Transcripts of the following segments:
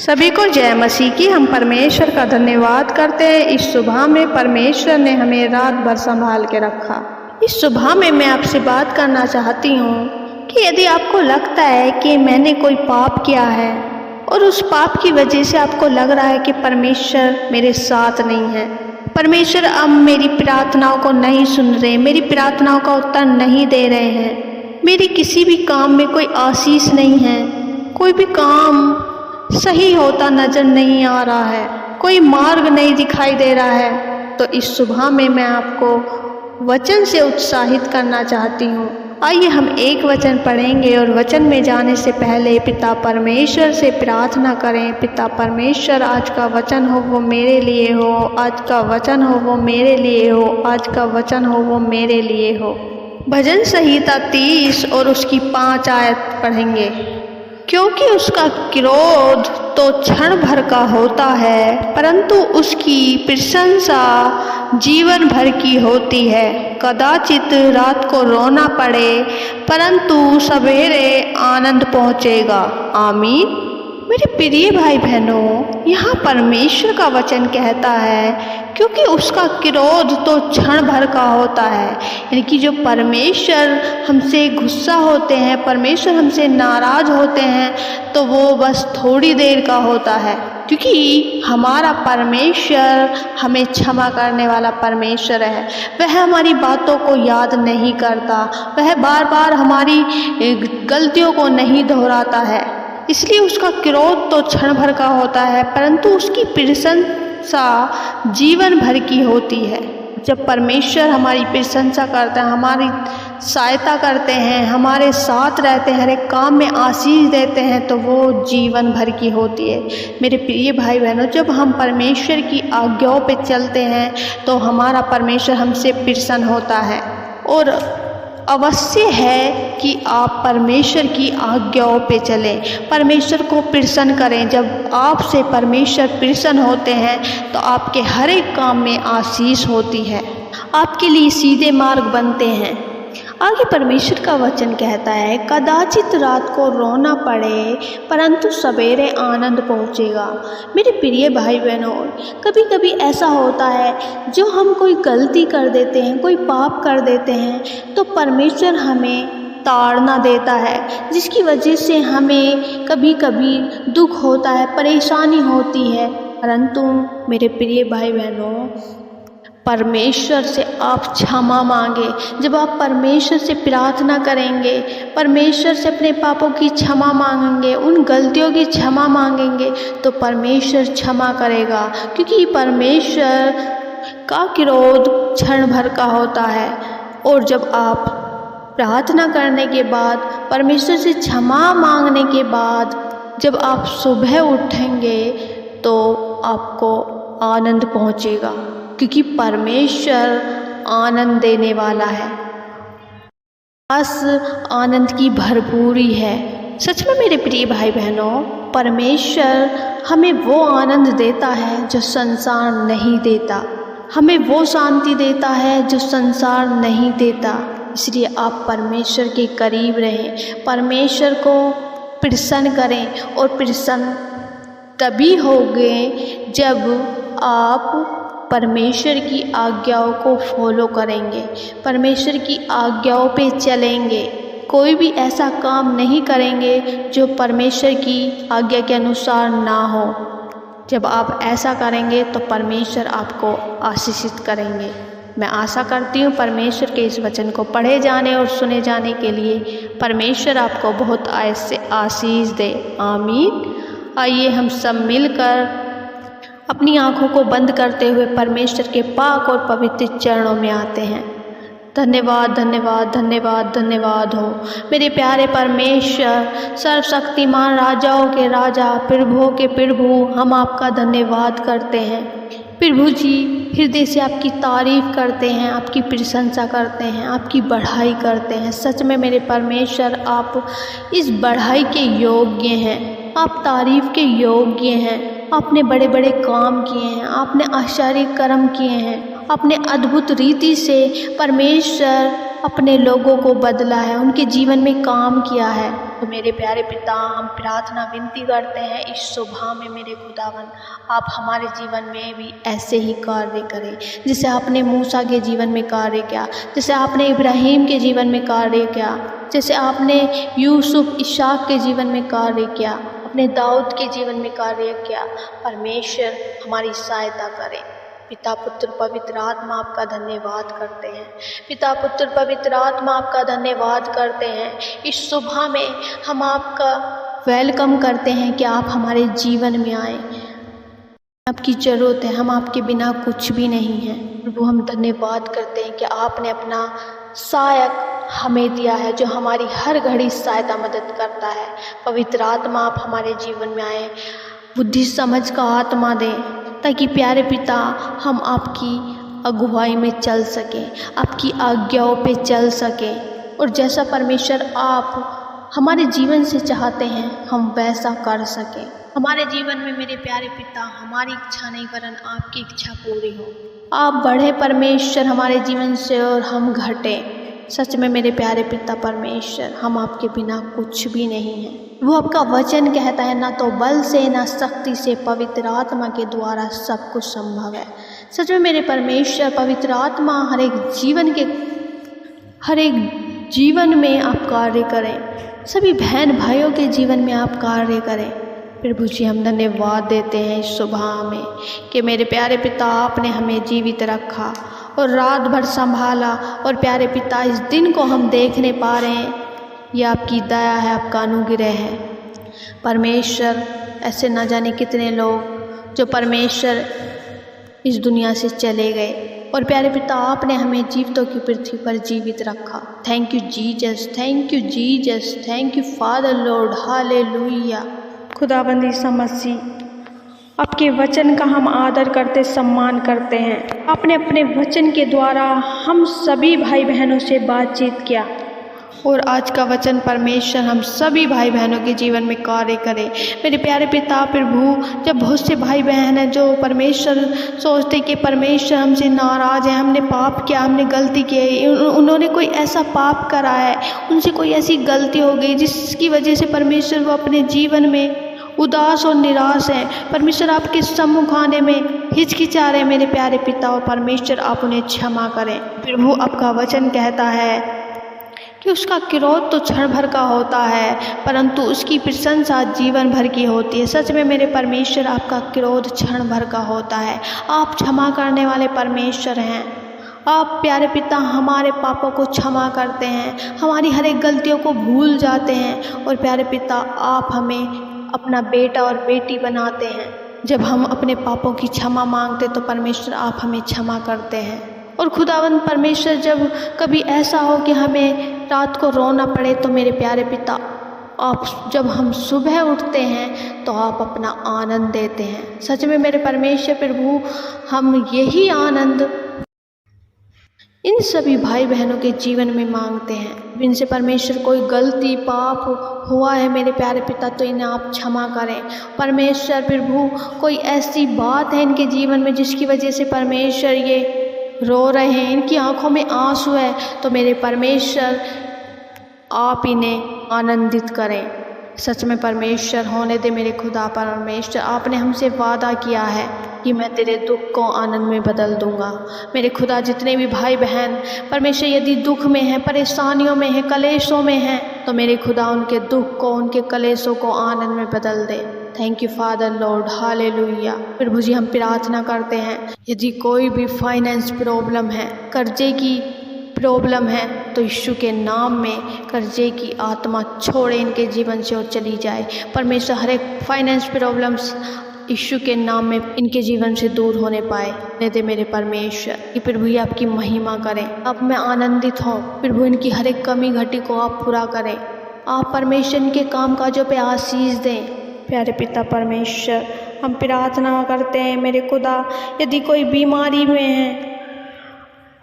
सभी को जय मसीह की। हम परमेश्वर का धन्यवाद करते हैं। इस सुबह में परमेश्वर ने हमें रात भर संभाल के रखा। इस सुबह में मैं आपसे बात करना चाहती हूँ कि यदि आपको लगता है कि मैंने कोई पाप किया है और उस पाप की वजह से आपको लग रहा है कि परमेश्वर मेरे साथ नहीं है, परमेश्वर अब मेरी प्रार्थनाओं को नहीं सुन रहे, मेरी प्रार्थनाओं का उत्तर नहीं दे रहे हैं, मेरी किसी भी काम में कोई आशीष नहीं है, कोई भी काम सही होता नजर नहीं आ रहा है, कोई मार्ग नहीं दिखाई दे रहा है, तो इस सुबह में मैं आपको वचन से उत्साहित करना चाहती हूँ। आइए हम एक वचन पढ़ेंगे और वचन में जाने से पहले पिता परमेश्वर से प्रार्थना करें। पिता परमेश्वर, आज का वचन हो वो मेरे लिए हो, आज का वचन हो वो मेरे लिए हो, आज का वचन हो वो मेरे लिए हो। भजन संहिता 30 और उसकी 5 आयत पढ़ेंगे। क्योंकि उसका क्रोध तो क्षण भर का होता है, परंतु उसकी प्रशंसा जीवन भर की होती है। कदाचित रात को रोना पड़े, परंतु सवेरे आनंद पहुँचेगा। आमीन। मेरे प्रिय भाई बहनों, यहाँ परमेश्वर का वचन कहता है क्योंकि उसका क्रोध तो क्षण भर का होता है, यानी कि जो परमेश्वर हमसे गुस्सा होते हैं, परमेश्वर हमसे नाराज होते हैं, तो वो बस थोड़ी देर का होता है, क्योंकि हमारा परमेश्वर हमें क्षमा करने वाला परमेश्वर है। वह हमारी बातों को याद नहीं करता, वह बार बार हमारी गलतियों को नहीं दोहराता है, इसलिए उसका क्रोध तो क्षण भर का होता है, परंतु उसकी प्रशंसा जीवन भर की होती है। जब परमेश्वर हमारी प्रशंसा करते हैं, हमारी सहायता करते हैं, हमारे साथ रहते हैं, हर एक काम में आशीष देते हैं, तो वो जीवन भर की होती है। मेरे प्रिय भाई बहनों, जब हम परमेश्वर की आज्ञाओं पे चलते हैं तो हमारा परमेश्वर हमसे प्रसन्न होता है। और अवश्य है कि आप परमेश्वर की आज्ञाओं पे चलें, परमेश्वर को प्रसन्न करें। जब आपसे परमेश्वर प्रसन्न होते हैं तो आपके हर एक काम में आशीष होती है, आपके लिए सीधे मार्ग बनते हैं। आगे परमेश्वर का वचन कहता है, कदाचित रात को रोना पड़े, परंतु सवेरे आनंद पहुँचेगा। मेरे प्रिय भाई बहनों, कभी कभी ऐसा होता है जो हम कोई गलती कर देते हैं, कोई पाप कर देते हैं, तो परमेश्वर हमें ताड़ना देता है, जिसकी वजह से हमें कभी कभी दुख होता है, परेशानी होती है। परंतु मेरे प्रिय भाई बहनों, परमेश्वर से आप क्षमा मांगे। जब आप परमेश्वर से प्रार्थना करेंगे, परमेश्वर से अपने पापों की क्षमा मांगेंगे, उन गलतियों की क्षमा मांगेंगे, तो परमेश्वर क्षमा करेगा, क्योंकि परमेश्वर का क्रोध क्षण भर का होता है। और जब आप प्रार्थना करने के बाद, परमेश्वर से क्षमा मांगने के बाद, जब आप सुबह उठेंगे तो आपको आनंद पहुँचेगा, क्योंकि परमेश्वर आनंद देने वाला है। बस आनंद की भरपूरी है। सच में मेरे प्रिय भाई बहनों, परमेश्वर हमें वो आनंद देता है जो संसार नहीं देता, हमें वो शांति देता है जो संसार नहीं देता। इसलिए आप परमेश्वर के करीब रहें, परमेश्वर को प्रसन्न करें। और प्रसन्न तभी होंगे जब आप परमेश्वर की आज्ञाओं को फॉलो करेंगे, परमेश्वर की आज्ञाओं पे चलेंगे, कोई भी ऐसा काम नहीं करेंगे जो परमेश्वर की आज्ञा के अनुसार ना हो। जब आप ऐसा करेंगे तो परमेश्वर आपको आशीषित करेंगे। मैं आशा करती हूँ परमेश्वर के इस वचन को पढ़े जाने और सुने जाने के लिए परमेश्वर आपको बहुत आयत से आशीष दे। आमीन। आइए हम सब मिलकर अपनी आँखों को बंद करते हुए परमेश्वर के पाक और पवित्र चरणों में आते हैं। धन्यवाद धन्यवाद धन्यवाद धन्यवाद हो मेरे प्यारे परमेश्वर, सर्वशक्तिमान राजाओं के राजा, प्रभुओं के प्रभु, हम आपका धन्यवाद करते हैं। प्रभु जी, हृदय से आपकी तारीफ़ करते हैं, आपकी प्रशंसा करते हैं, आपकी बढ़ाई करते हैं। सच में मेरे परमेश्वर, आप इस बढ़ाई के योग्य हैं, आप तारीफ़ के योग्य हैं। आपने बड़े बड़े काम किए हैं, आपने आश्चर्य कर्म किए हैं, आपने अद्भुत रीति से परमेश्वर अपने लोगों को बदला है, उनके जीवन में काम किया है। तो मेरे प्यारे पिता, हम प्रार्थना विनती करते हैं इस सुबह में मेरे खुदावन, आप हमारे जीवन में भी ऐसे ही कार्य करें जिसे आपने मूसा के जीवन में कार्य किया, जैसे आपने इब्राहिम के जीवन में कार्य किया, जैसे आपने यूसुफ इशाक के जीवन में कार्य किया, अपने दाऊद के जीवन में कार्य किया। परमेश्वर हमारी सहायता करें। पिता पुत्र पवित्र आत्मा आपका धन्यवाद करते हैं। पिता पुत्र पवित्र आत्मा आपका धन्यवाद करते हैं। इस सुबह में हम आपका वेलकम करते हैं कि आप हमारे जीवन में आए। आपकी ज़रूरत है, हम आपके बिना कुछ भी नहीं हैं। प्रभु, हम धन्यवाद करते हैं कि आपने अपना सहायक हमें दिया है जो हमारी हर घड़ी सहायता मदद करता है। पवित्र आत्मा आप हमारे जीवन में आए, बुद्धि समझ का आत्मा दें ताकि प्यारे पिता हम आपकी अगुवाई में चल सकें, आपकी आज्ञाओं पे चल सकें, और जैसा परमेश्वर आप हमारे जीवन से चाहते हैं हम वैसा कर सकें। हमारे जीवन में मेरे प्यारे पिता हमारी इच्छा नहीं वरन आपकी इच्छा पूरी हो। आप बढ़े परमेश्वर हमारे जीवन से और हम घटें। सच में मेरे प्यारे पिता परमेश्वर, हम आपके बिना कुछ भी नहीं हैं। वो आपका वचन कहता है, ना तो बल से ना शक्ति से, पवित्र आत्मा के द्वारा सब कुछ संभव है। सच में मेरे परमेश्वर, पवित्र आत्मा हर एक जीवन में आप कार्य करें, सभी बहन भाइयों के जीवन में आप कार्य करें। प्रभु जी, हम धन्यवाद देते हैं इस सुबह में कि मेरे प्यारे पिता आपने हमें जीवित रखा और रात भर संभाला, और प्यारे पिता इस दिन को हम देखने पा रहे हैं, यह आपकी दया है, आपका अनुग्रह है। परमेश्वर, ऐसे न जाने कितने लोग जो परमेश्वर इस दुनिया से चले गए, और प्यारे पिता आपने हमें जीवितों की पृथ्वी पर जीवित रखा। Thank you Jesus, thank you Jesus, thank you father lord, hallelujah. खुदाबंद यीशु मसीह, आपके वचन का हम आदर करते सम्मान करते हैं। आपने अपने वचन के द्वारा हम सभी भाई बहनों से बातचीत किया, और आज का वचन परमेश्वर हम सभी भाई बहनों के जीवन में कार्य करे। मेरे प्यारे पिता प्रभु, जब बहुत से भाई बहन हैं जो परमेश्वर सोचते कि परमेश्वर हमसे नाराज़ है, हमने पाप किया, हमने गलती की है, उन्होंने कोई ऐसा पाप करा है, उनसे कोई ऐसी गलती हो गई जिसकी वजह से परमेश्वर वो अपने जीवन में उदास और निराश हैं। परमेश्वर आपके सम्मुख आने में हिचकिचा रहे मेरे प्यारे पिता, और परमेश्वर आप उन्हें क्षमा करें। प्रभु, आपका वचन कहता है कि उसका क्रोध तो क्षण भर का होता है, परंतु उसकी प्रशंसा जीवन भर की होती है। सच में मेरे परमेश्वर, आपका क्रोध क्षण भर का होता है। आप क्षमा करने वाले परमेश्वर हैं। आप प्यारे पिता हमारे पापों को क्षमा करते हैं, हमारी हर एक गलतियों को भूल जाते हैं, और प्यारे पिता आप हमें अपना बेटा और बेटी बनाते हैं। जब हम अपने पापों की क्षमा मांगते तो परमेश्वर आप हमें क्षमा करते हैं। और खुदावंद परमेश्वर, जब कभी ऐसा हो कि हमें रात को रोना पड़े तो मेरे प्यारे पिता आप, जब हम सुबह उठते हैं तो आप अपना आनंद देते हैं। सच में मेरे परमेश्वर प्रभु, हम यही आनंद इन सभी भाई बहनों के जीवन में मांगते हैं। इनसे परमेश्वर कोई गलती पाप हुआ है मेरे प्यारे पिता तो इन्हें आप क्षमा करें। परमेश्वर प्रभु, कोई ऐसी बात है इनके जीवन में जिसकी वजह से परमेश्वर ये रो रहे हैं, इनकी आंखों में आंसू है, तो मेरे परमेश्वर आप इन्हें आनंदित करें। सच में परमेश्वर, होने दे मेरे खुदा परमेश्वर, आपने हमसे वादा किया है कि मैं तेरे दुख को आनंद में बदल दूंगा। मेरे खुदा, जितने भी भाई बहन परमेश्वर यदि दुख में हैं, परेशानियों में हैं, कलेशों में हैं, तो मेरे खुदा उनके दुख को, उनके कलेशों को आनंद में बदल दे। Thank you father lord, hallelujah. प्रभु जी, हम प्रार्थना करते हैं यदि कोई भी फाइनेंस प्रॉब्लम है, कर्जे की प्रॉब्लम है, तो यीशु के नाम में कर्जे की आत्मा छोड़े इनके जीवन से और चली जाए। परमेश्वर, हर एक फाइनेंस प्रॉब्लम्स यीशु के नाम में इनके जीवन से दूर होने पाए। ने दे मेरे परमेश्वर कि प्रभु ये आपकी महिमा करें, अब मैं आनंदित हूँ। प्रभु, इनकी हर एक कमी घटी को आप पूरा करें। आप परमेश्वर इनके काम काजों पे आशीष दें। प्यारे पिता परमेश्वर, हम प्रार्थना करते हैं मेरे खुदा, यदि कोई बीमारी में है,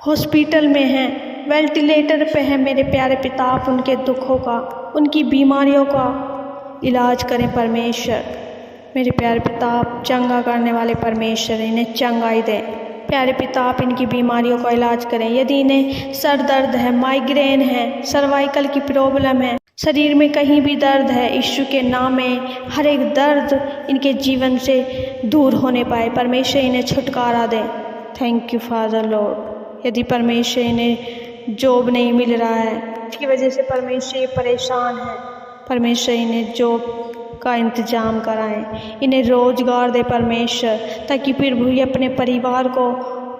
हॉस्पिटल में है, वेंटिलेटर पे है, मेरे प्यारे पिता आप उनके दुखों का, उनकी बीमारियों का इलाज करें। परमेश्वर मेरे प्यारे पिता, आप चंगा करने वाले परमेश्वर, इन्हें चंगाई दें। प्यारे पिता, आप इनकी बीमारियों का इलाज करें। यदि इन्हें सर दर्द है, माइग्रेन है, सर्वाइकल की प्रॉब्लम है, शरीर में कहीं भी दर्द है, यीशु के नाम में हर एक दर्द इनके जीवन से दूर होने पाए। परमेश्वर इन्हें छुटकारा दे। Thank you father lord. यदि परमेश्वर इन्हें जॉब नहीं मिल रहा है, इसकी वजह से परमेश्वर परेशान है, परमेश्वर इन्हें जॉब का इंतज़ाम कराएं, इन्हें रोज़गार दे परमेश्वर, ताकि फिर भी अपने परिवार को,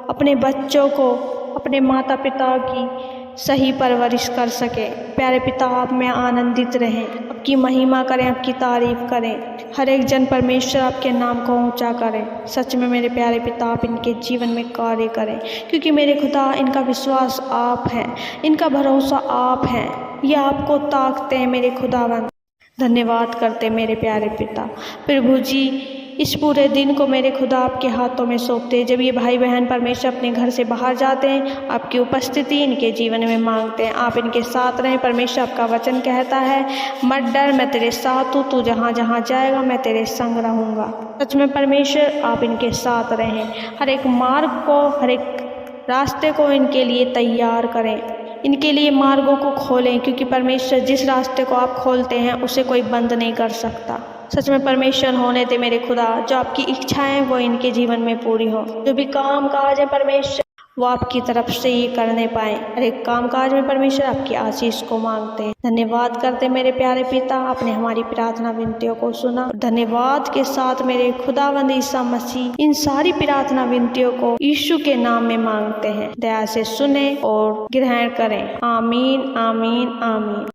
अपने बच्चों को, अपने माता पिता की सही परवरिश कर सके। प्यारे पिता, आप में आनंदित रहें, आपकी महिमा करें, आपकी तारीफ करें। हर एक जन परमेश्वर आपके नाम को ऊंचा करें। सच में मेरे प्यारे पिता, आप इनके जीवन में कार्य करें, क्योंकि मेरे खुदा इनका विश्वास आप है, इनका भरोसा आप है, ये आपको ताकते हैं मेरे खुदावंद। धन्यवाद करते मेरे प्यारे पिता। प्रभु जी, इस पूरे दिन को मेरे खुदा आपके हाथों में सौंपते। जब ये भाई बहन परमेश्वर अपने घर से बाहर जाते हैं, आपकी उपस्थिति इनके जीवन में मांगते हैं। आप इनके साथ रहें। परमेश्वर आपका वचन कहता है, मत डर, मैं तेरे साथ हूँ, तू जहाँ जहाँ जाएगा मैं तेरे संग रहूँगा। सच में परमेश्वर आप इनके साथ रहें। हर एक मार्ग को, हर एक रास्ते को इनके लिए तैयार करें, इनके लिए मार्गों को खोलें, क्योंकि परमेश्वर जिस रास्ते को आप खोलते हैं उसे कोई बंद नहीं कर सकता। सच में परमेश्वर होने दे मेरे खुदा, जो आपकी इच्छाएं वो इनके जीवन में पूरी हो। जो भी काम काज है परमेश्वर, वो आपकी तरफ से ही करने पाए। हर एक काम काज में परमेश्वर आपकी आशीष को मांगते हैं। धन्यवाद करते मेरे प्यारे पिता, आपने हमारी प्रार्थना विनतियों को सुना। धन्यवाद के साथ मेरे खुदावंद ईसा मसीह इन सारी प्रार्थना विनतियों को यीशु के नाम में मांगते हैं। दया से सुने और ग्रहण करें। आमीन, आमीन, आमीन।